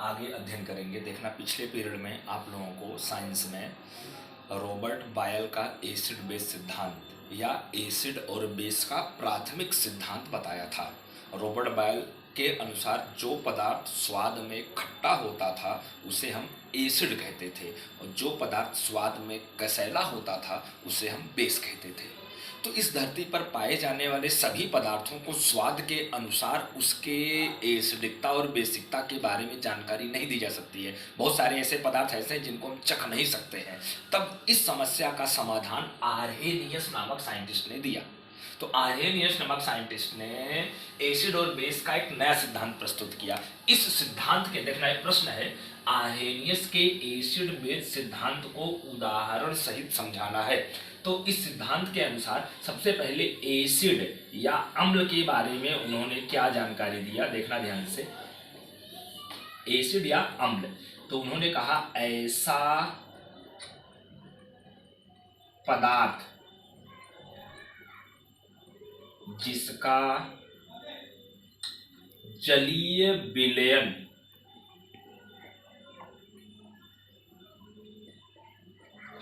आगे अध्ययन करेंगे। देखना पिछले पीरियड में आप लोगों को साइंस में रॉबर्ट बायल का एसिड बेस सिद्धांत या एसिड और बेस का प्राथमिक सिद्धांत बताया था। रॉबर्ट बायल के अनुसार जो पदार्थ स्वाद में खट्टा होता था उसे हम एसिड कहते थे और जो पदार्थ स्वाद में कसैला होता था उसे हम बेस कहते थे। तो इस धरती पर पाए जाने वाले सभी पदार्थों को स्वाद के अनुसार उसके एसिडिकता और बेसिकता के बारे में जानकारी नहीं दी जा सकती है। बहुत सारे ऐसे पदार्थ ऐसे हैं जिनको हम चख नहीं सकते हैं। तब इस समस्या का समाधान आर्हेनियस नामक साइंटिस्ट ने दिया। तो आर्हेनियस नामक साइंटिस्ट ने एसिड और बेस का एक नया सिद्धांत प्रस्तुत किया। इस सिद्धांत के देखना एक प्रश्न है, आर्हेनियस के एसिड बेस सिद्धांत को उदाहरण सहित समझाना है। तो इस सिद्धांत के अनुसार सबसे पहले एसिड या अम्ल के बारे में उन्होंने क्या जानकारी दिया, देखना ध्यान से। एसिड या अम्ल, तो उन्होंने कहा ऐसा पदार्थ जिसका जलीय विलयन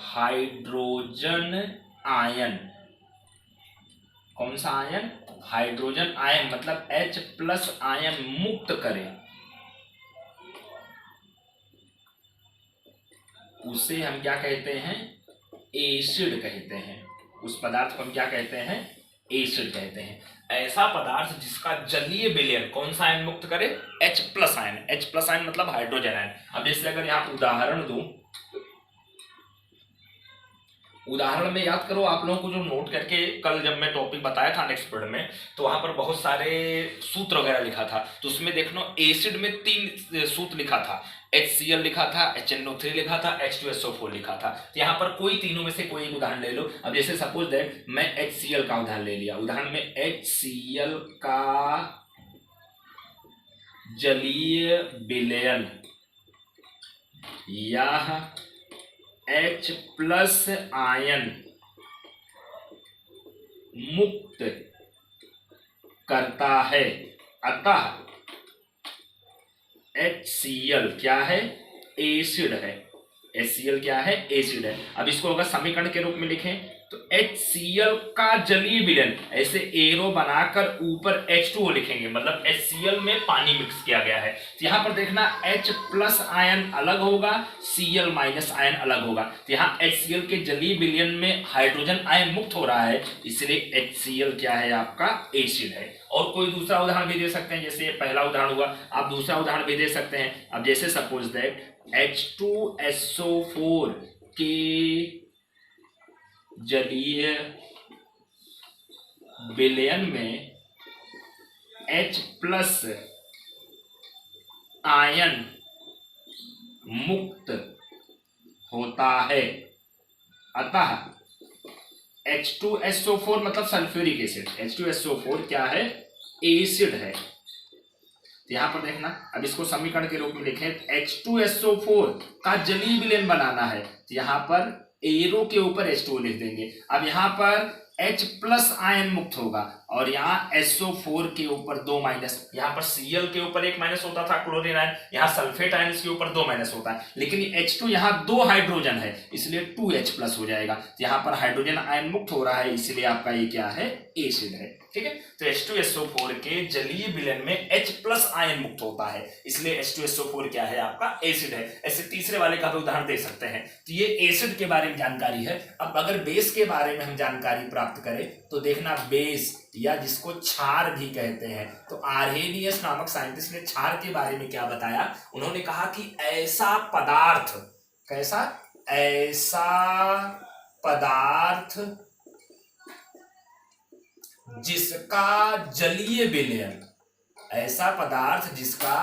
हाइड्रोजन आयन, कौन सा आयन? हाइड्रोजन आयन, मतलब H+ आयन मुक्त करे, उसे हम क्या कहते हैं? एसिड कहते हैं। उस पदार्थ को हम क्या कहते हैं? एसिड कहते हैं। ऐसा पदार्थ जिसका जलीय विलयन कौन सा आयन मुक्त करे? H+ ion. H+ आयन मतलब हाइड्रोजन आयन। अब जैसे अगर यहां उदाहरण दूं, उदाहरण में याद करो आप लोगों को जो नोट करके कल जब मैं टॉपिक बताया था नेक्स्ट पीरियड में, तो वहां पर बहुत सारे सूत्र वगैरह लिखा था। तो उसमें देखना एसिड में 3 सूत्र लिखा था, HCl लिखा था, HNO3 लिखा था, H2SO4 लिखा था। तो यहाँ पर कोई तीनों में से कोई एक उदाहरण ले लो। अब जैसे सपोज दैट मैं HCl का उदाहरण ले लिया। उदाहरण में HCl का जलीय विलयन यह H+ आयन मुक्त करता है, अतः HCl क्या है? एसिड है। HCl क्या है? एसिड है। अब इसको अगर समीकरण के रूप में लिखें तो HCl का जलीय विलयन, ऐसे एरो बनाकर ऊपर H2O लिखेंगे, मतलब HCl में पानी मिक्स किया गया है। तो यहाँ पर देखना H+ आयन अलग होगा, Cl- आयन अलग होगा। तो यहाँ HCl के जलीय विलयन में हाइड्रोजन आयन मुक्त हो रहा है, इसलिए HCl क्या है? आपका एसिड है। और कोई दूसरा उदाहरण भी दे सकते हैं, जैसे पहला उदाहरण हुआ, आप दूसरा उदाहरण भी दे सकते हैं। अब जैसे सपोज दैट H2SO4 के जलीय विलयन में H+ आयन मुक्त होता है, अतः H2SO4 मतलब सल्फ्यूरिक एसिड, H2SO4 क्या है? एसिड है। तो यहां पर देखना, अब इसको समीकरण के रूप में लिखें, H2SO4 का जलीय विलयन बनाना है, तो यहां पर एरो के ऊपर H2O लिख देंगे। अब यहां पर H+ आयन मुक्त होगा और यहाँ SO4 के ऊपर 2 माइनस, यहाँ पर Cl के ऊपर 1 माइनस होता था क्लोरीन आयन, यहाँ सल्फेट आयन के ऊपर 2 माइनस होता है, लेकिन H2 यहाँ 2 हाइड्रोजन है इसलिए 2H+ हो जाएगा। तो यहाँ पर हाइड्रोजन आयन मुक्त हो रहा है, इसलिए आपका ये क्या है? एसिड है। ठीक है, तो H2SO4 के जलीय विलयन में H+ आयन मुक्त होता है, इसलिए H2SO4 क्या है? आपका एसिड है। ऐसे तीसरे वाले का भी उदाहरण दे सकते हैं। तो ये एसिड के बारे में जानकारी है। अब अगर बेस के बारे में हम जानकारी प्राप्त करें तो देखना, बेस या जिसको क्षार भी कहते हैं, तो आर्हेनियस नामक साइंटिस्ट ने क्षार के बारे में क्या बताया? उन्होंने कहा कि ऐसा पदार्थ, कैसा? ऐसा पदार्थ जिसका जलीय विलयन, ऐसा पदार्थ जिसका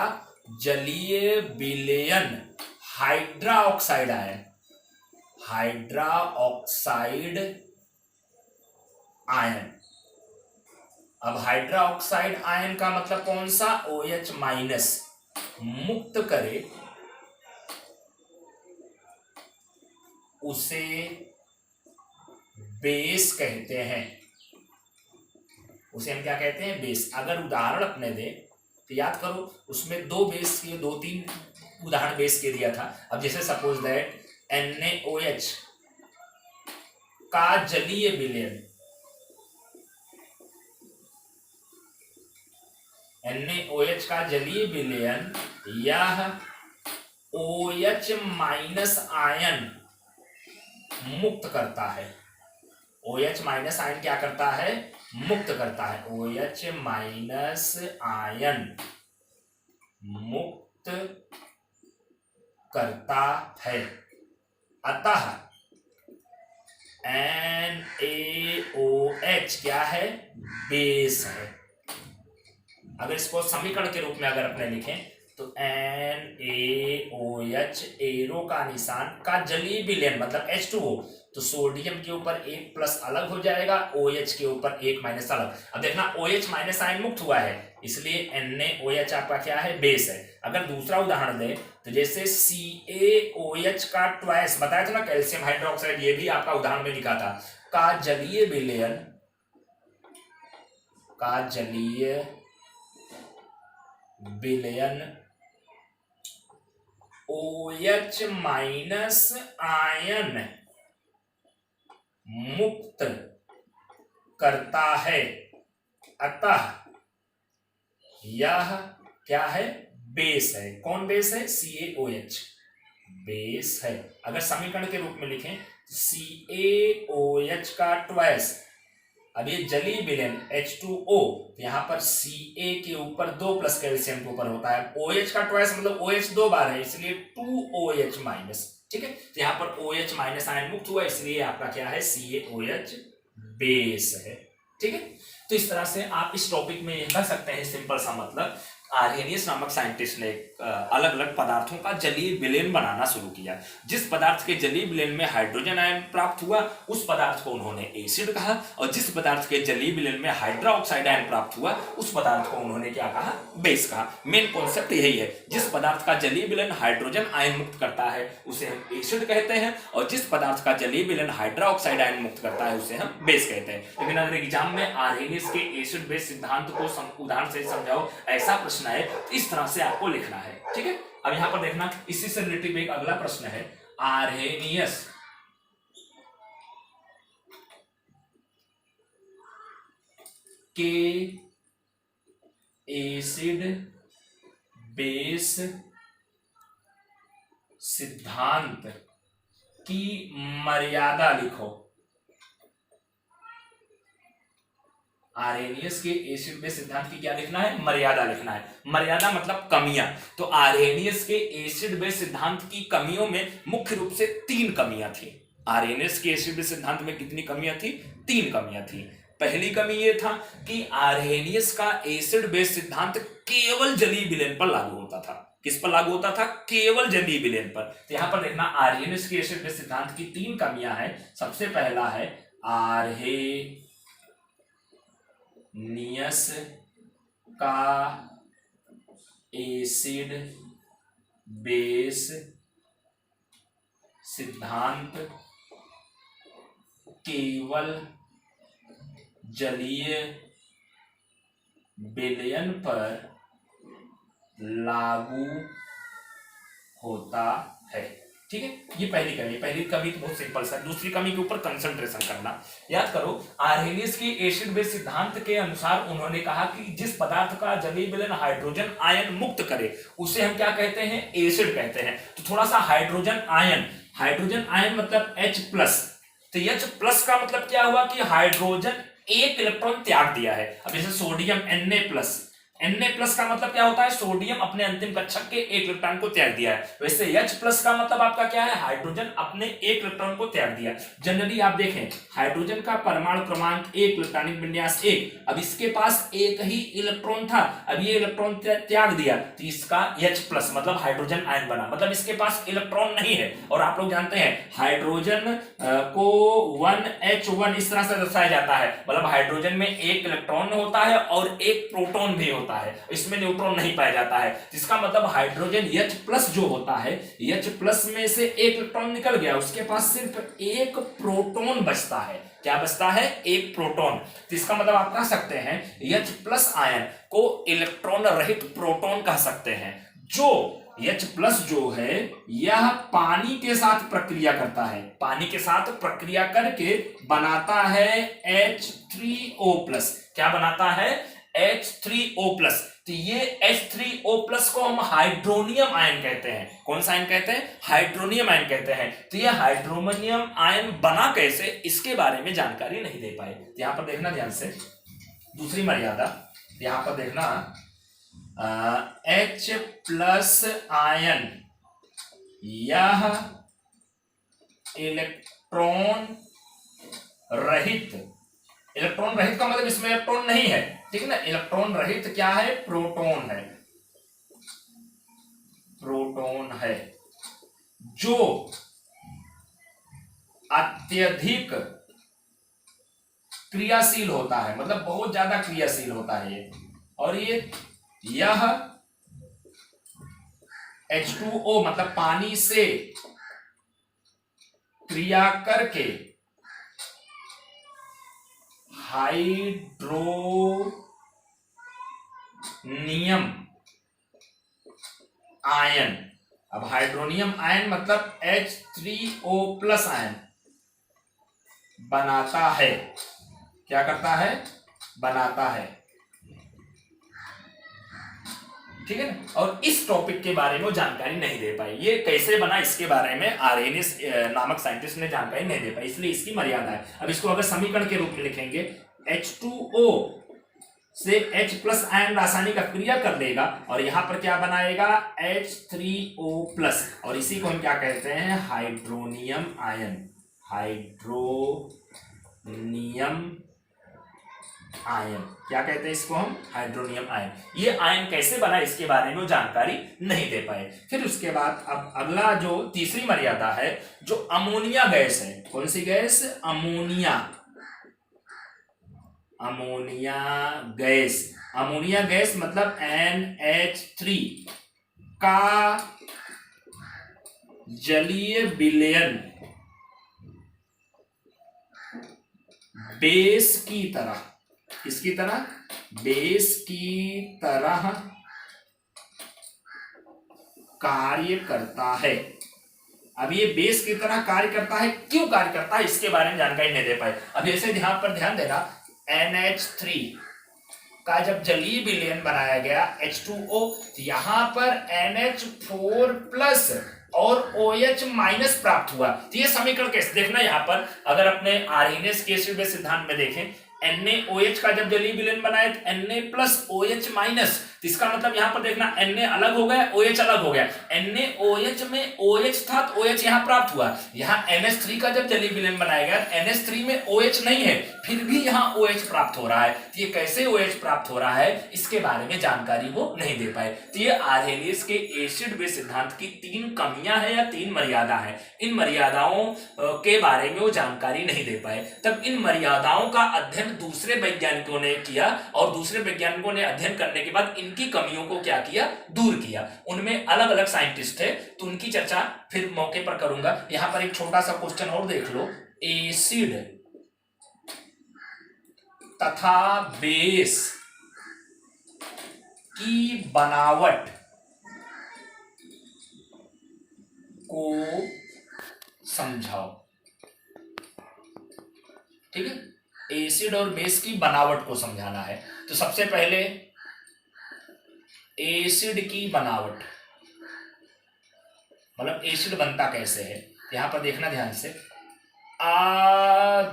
जलीय विलयन हाइड्रोक्साइड आयन, हाइड्रोक्साइड आयन। अब हाइड्रोक्साइड आयन का मतलब कौन सा? OH- मुक्त करे, उसे बेस कहते हैं। उसे हम क्या कहते हैं? बेस। अगर उदाहरण अपने दें तो याद करो, उसमें 2 बेस के 2-3 उदाहरण बेस के दिया था। अब जैसे सपोज दैट NaOH का जलीय विलयन, NaOH का जलीय विलयन यह OH माइनस आयन मुक्त करता है। OH माइनस आयन क्या करता है? मुक्त करता है। OH माइनस आयन मुक्त करता है। अतः NaOH क्या है? बेस है। अगर इसको समीकरण के रूप में अगर अपने लिखें तो NaOH एरो का निशान का जलीय विलयन मतलब H2O, तो सोडियम के ऊपर एक प्लस अलग हो जाएगा, OH के ऊपर एक माइनस अलग। अब देखना OH माइनस आयन मुक्त हुआ है, इसलिए NaOH आपका क्या है? बेस है। अगर दूसरा उदाहरण दें तो जैसे CaOH का ट्वाइस बताया था ना, कैल्शियम हाइड्रोक्साइड, ये भी आपका उदाहरण में लिखा था, का जलीय विलयन OH माइनस आयन मुक्त करता है। अतः यह क्या है? बेस है। कौन बेस है? CaOH बेस है। अगर समीकरण के रूप में लिखें CaOH का ट्वाइस, अब ये जलीय विलयन H2O, यहां पर Ca के ऊपर 2 प्लस कैल्शियम के ऊपर होता है। OH का ट्वाइस मतलब OH 2 बार है, इसलिए 2OH माइनस। ठीक है, तो यहां पर OH माइनस आयन मुक्त हुआ, इसलिए आपका क्या है? CaOH बेस है। ठीक है, तो इस तरह से आप इस टॉपिक में यह कह सकते हैं, सिंपल सा मतलब आर्हेनियस नामक साइंटिस्ट ने अलग अलग पदार्थों का जलीय विलयन बनाना शुरू किया। जिस पदार्थ के जलीय विलयन में हाइड्रोजन आयन प्राप्त हुआ उस पदार्थ को उन्होंने एसिड कहा, और जिस पदार्थ के जलीय विलयन में हाइड्रोक्साइड आयन प्राप्त हुआ उस पदार्थ को उन्होंने क्या कहा? बेस कहा। मेन कॉन्सेप्ट यही है, जिस पदार्थ का जलीय विलयन हाइड्रोजन आयन मुक्त करता है उसे हम एसिड कहते हैं, और जिस पदार्थ का जलीय विलयन हाइड्रोक्साइड आयन मुक्त करता है उसे हम बेस कहते हैं। लेकिन अगर एग्जाम में आर्हेनियस के एसिड बेस सिद्धांत को उदाहरण से समझाओ, ऐसा प्रश्न है, इस तरह से आपको लिखना है। ठीक है, अब यहां पर देखना, इसी से रिलेटेड एक अगला प्रश्न है, आर्हेनियस के एसिड बेस सिद्धांत की मर्यादा लिखो। आर्हेनियस के एसिड बेस सिद्धांत की क्या लिखना है? मर्यादा लिखना है। मर्यादा मतलब कमियां। तो आर्हेनियस के एसिड बेस सिद्धांत की कमियों में मुख्य रूप से 3 कमियां थी। आर्हेनियस के एसिड बेस सिद्धांत में कितनी कमियां थी? 3 कमियां थी। पहली कमी यह था कि आर्हेनियस का एसिड बेस सिद्धांत केवल जलीय विलयन पर लागू होता था। किस पर लागू होता था? केवल जलीय विलयन पर। तो यहां पर देखना, आर्हेनियस के एसिड बेस सिद्धांत की 3 कमियां हैं। सबसे पहला है आर्हेनियस का एसिड बेस सिद्धांत केवल जलीय विलयन पर लागू होता है। ठीक है, ये पहली कमी तो बहुत सिंपल सा। दूसरी कमी के ऊपर कंसंट्रेशन करना। याद करो, आर्हेनियस की एसिड बेस सिद्धांत के अनुसार उन्होंने कहा कि जिस पदार्थ का जलीय विलयन हाइड्रोजन आयन मुक्त करे उसे हम क्या कहते हैं? एसिड कहते हैं। तो थोड़ा सा हाइड्रोजन आयन मतलब H+। तो H+ का मतलब क्या हुआ कि हाइड्रोजन एक इलेक्ट्रॉन त्याग दिया है। अब जैसे सोडियम Na+ का मतलब क्या होता है? सोडियम अपने अंतिम कक्षक के एक इलेक्ट्रॉन को त्याग दिया है। वैसे H+ का मतलब आपका क्या है? हाइड्रोजन अपने एक इलेक्ट्रॉन को त्याग दिया। जनरली आप देखें, हाइड्रोजन का परमाणु क्रमांक 1, इलेक्ट्रॉनिक विन्यास 1। अब इसके पास एक ही इलेक्ट्रॉन था, अब ये इलेक्ट्रॉन त्याग दिया तो इसका H+ मतलब हाइड्रोजन आयन बना, मतलब इसके पास इलेक्ट्रॉन नहीं है। और आप लोग जानते हैं हाइड्रोजन को 1H1 इस तरह से दर्शाया जाता है, मतलब हाइड्रोजन में एक इलेक्ट्रॉन होता है और एक प्रोटॉन भी होता है, इसमें न्यूट्रॉन नहीं पाया जाता है। इसका मतलब हाइड्रोजन H+ जो होता है, H+ में से एक इलेक्ट्रॉन निकल गया, उसके पास सिर्फ एक प्रोटॉन बचता है। क्या बचता है? एक प्रोटॉन। तो इसका मतलब आप कह सकते हैं H+ आयन को इलेक्ट्रॉन रहित प्रोटॉन कह सकते हैं, जो H प्लस जो है यह पानी के साथ प्रक्रिया करता है, पानी के साथ प्रक्रिया करके बनाता है H3O प्लस। क्या बनाता है? H3O plus. तो ये H3O प्लस को हम हाइड्रोनियम आयन कहते हैं। कौन सा आयन कहते हैं? हाइड्रोनियम आयन कहते हैं। तो ये हाइड्रोनियम आयन बना कैसे, इसके बारे में जानकारी नहीं दे पाए। यहां पर देखना ध्यान से, दूसरी मर्यादा यहां पर देखना, H प्लस आयन यह इलेक्ट्रॉन रहित, इलेक्ट्रॉन रहित का मतलब इसमें इलेक्ट्रॉन नहीं है, ठीक है ना। इलेक्ट्रॉन रहित क्या है? प्रोटॉन है, प्रोटॉन है, जो अत्यधिक क्रियाशील होता है, मतलब बहुत ज्यादा क्रियाशील होता है ये। और यह H2O मतलब पानी से क्रिया करके हाइड्रोनियम आयन, अब हाइड्रोनियम आयन मतलब H3O प्लस आयन बनाता है। क्या करता है? बनाता है, ठीक है ना। और इस टॉपिक के बारे में वो जानकारी नहीं दे पाई, ये कैसे बना इसके बारे में आर्हेनियस नामक साइंटिस्ट ने जानकारी नहीं दे पाई, इसलिए इसकी मर्यादा है। अब इसको अगर समीकरण के रूप में लिखेंगे, H2O से H प्लस आयन रासायनिक अक्रिया कर लेगा और यहां पर क्या बनाएगा? H3O प्लस, और इसी को हम क्या कहते हैं? Hydronium ion, hydronium ion. क्या कहते हैं इसको हम? Hydronium ion. ये आयन कैसे बना इसके बारे में जानकारी नहीं दे पाए। फिर उसके बाद अब अगला जो तीसरी मर्यादा है, जो अमोनिया गैस है। कौन सी gas? Ammonia, ammonia gas. Ammonia gas मतलब NH3 का जलीय विलयन बेस की तरह, किसकी तरह? बेस की तरह कार्य करता है। अब ये बेस की तरह कार्य करता है, क्यों कार्य करता है इसके बारे में जानकारी नहीं दे पाए। अब ऐसे ध्यान देना, NH3 का जब जलीय विलयन बनाया गया H2O, यहां पर NH4 प्लस और OH माइनस प्राप्त हुआ। तो ये समीकरण कैसे देखना, यहां पर अगर अपने आर्हेनियस के एसिड बेस सिद्धांत में देखें, NaOH का जब जलीय विलयन बनाए Na प्लस OH माइनस, इसका मतलब यहां पर देखना Na अलग हो गया, OH अलग हो गया। NaOH में OH था तो OH यहां प्राप्त हुआ। यहां NH3 का जब जलीय विलयन बनाया गया, NH3 में OH नहीं है, फिर भी यहां OH प्राप्त हो रहा है। तो ये कैसे OH प्राप्त हो रहा है इसके बारे में जानकारी वो नहीं दे पाए। तो ये आर्हेनियस के एसिड बेस सिद्धांत की 3 कमियां हैं या 3 मर्यादा है। इन मर्यादाओं के बारे में वो जानकारी नहीं दे पाए। तब इन मर्यादाओं का अध्ययन दूसरे वैज्ञानिकों ने किया और दूसरे वैज्ञानिकों ने अध्ययन करने के बाद इनकी कमियों को क्या किया? दूर किया। उनमें अलग अलग साइंटिस्ट थे, तो उनकी चर्चा फिर मौके पर करूंगा। यहां पर एक छोटा सा क्वेश्चन और देख लो, एसिड तथा बेस की बनावट को समझाओ। ठीक है, एसिड और बेस की बनावट को समझाना है। तो सबसे पहले एसिड की बनावट, मतलब एसिड बनता कैसे है, यहां पर देखना ध्यान से।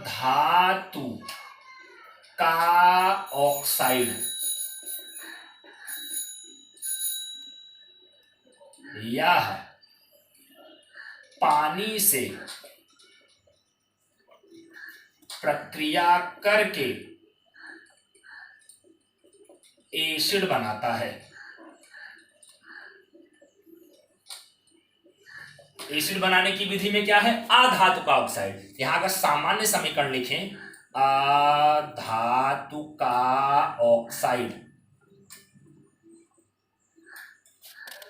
अधातु का ऑक्साइड यह पानी से प्रक्रिया करके एसिड बनाता है। एसिड बनाने की विधि में क्या है? अधातु का ऑक्साइड। यहां अगर सामान्य समीकरण लिखें, अधातु का ऑक्साइड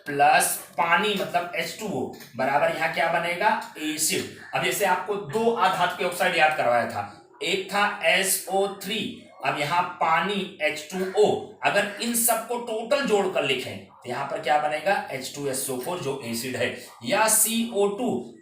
प्लस पानी मतलब H2O बराबर यहां क्या बनेगा? एसिड। अब जैसे आपको 2 अधातु के ऑक्साइड याद करवाया था, एक था SO3 अब यहाँ पानी H2O, अगर इन सबको टोटल जोड़कर लिखें तो यहाँ पर क्या बनेगा, H2SO4 जो एसिड है, या CO2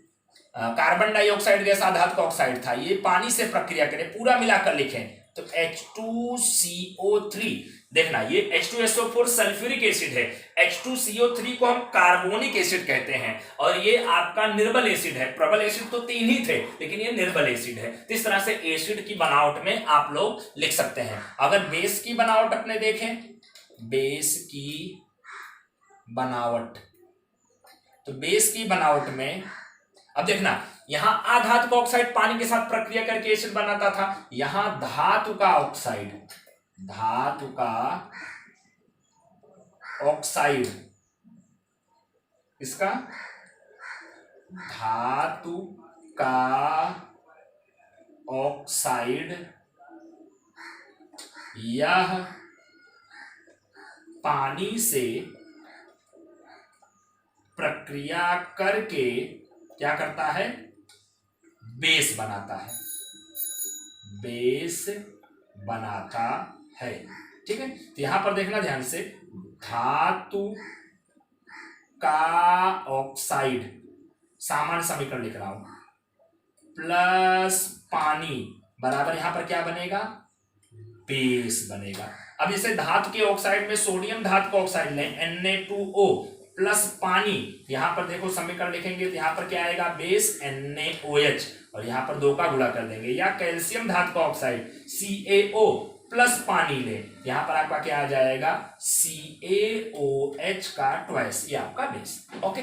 कार्बन डाइऑक्साइड गैस आधात का ऑक्साइड था, ये पानी से प्रक्रिया करें, पूरा मिलाकर लिखें तो H2CO3। देखना ये H2SO4 सल्फ्यूरिक एसिड है, H2CO3 को हम कार्बोनिक एसिड कहते हैं, और ये आपका निर्बल एसिड है। प्रबल एसिड तो 3 ही थे, लेकिन ये निर्बल एसिड है। तो इस तरह से एसिड की बनावट में आप लोग लिख सकते हैं। अगर बेस की बनावट अपने देखें, बेस की बनावट, तो बेस की बनावट में अब देखना, यहां आधातु का ऑक्साइड पानी के साथ प्रक्रिया करके एसिड बनाता था, यहां धातु का ऑक्साइड, धातु का ऑक्साइड, इसका धातु का ऑक्साइड, यह पानी से प्रक्रिया करके क्या करता है, बेस बनाता है, बेस बनाता है। ठीक है, तो यहां पर देखना ध्यान से, धातु का ऑक्साइड, सामान्य समीकरण लिख रहा हूं, प्लस पानी बराबर यहां पर क्या बनेगा, बेस बनेगा। अब इसे धातु के ऑक्साइड में सोडियम धातु का ऑक्साइड लें, Na2O प्लस पानी, यहां पर देखो समीकरण लिखेंगे तो यहां पर क्या आएगा, बेस NaOH, और यहां पर 2 का गुणा कर देंगे, या कैल्शियम धातु का ऑक्साइड CaO प्लस पानी ले, यहां पर आपका क्या आ जाएगा, CaOH का ट्वाइस, ये आपका बेस। ओके।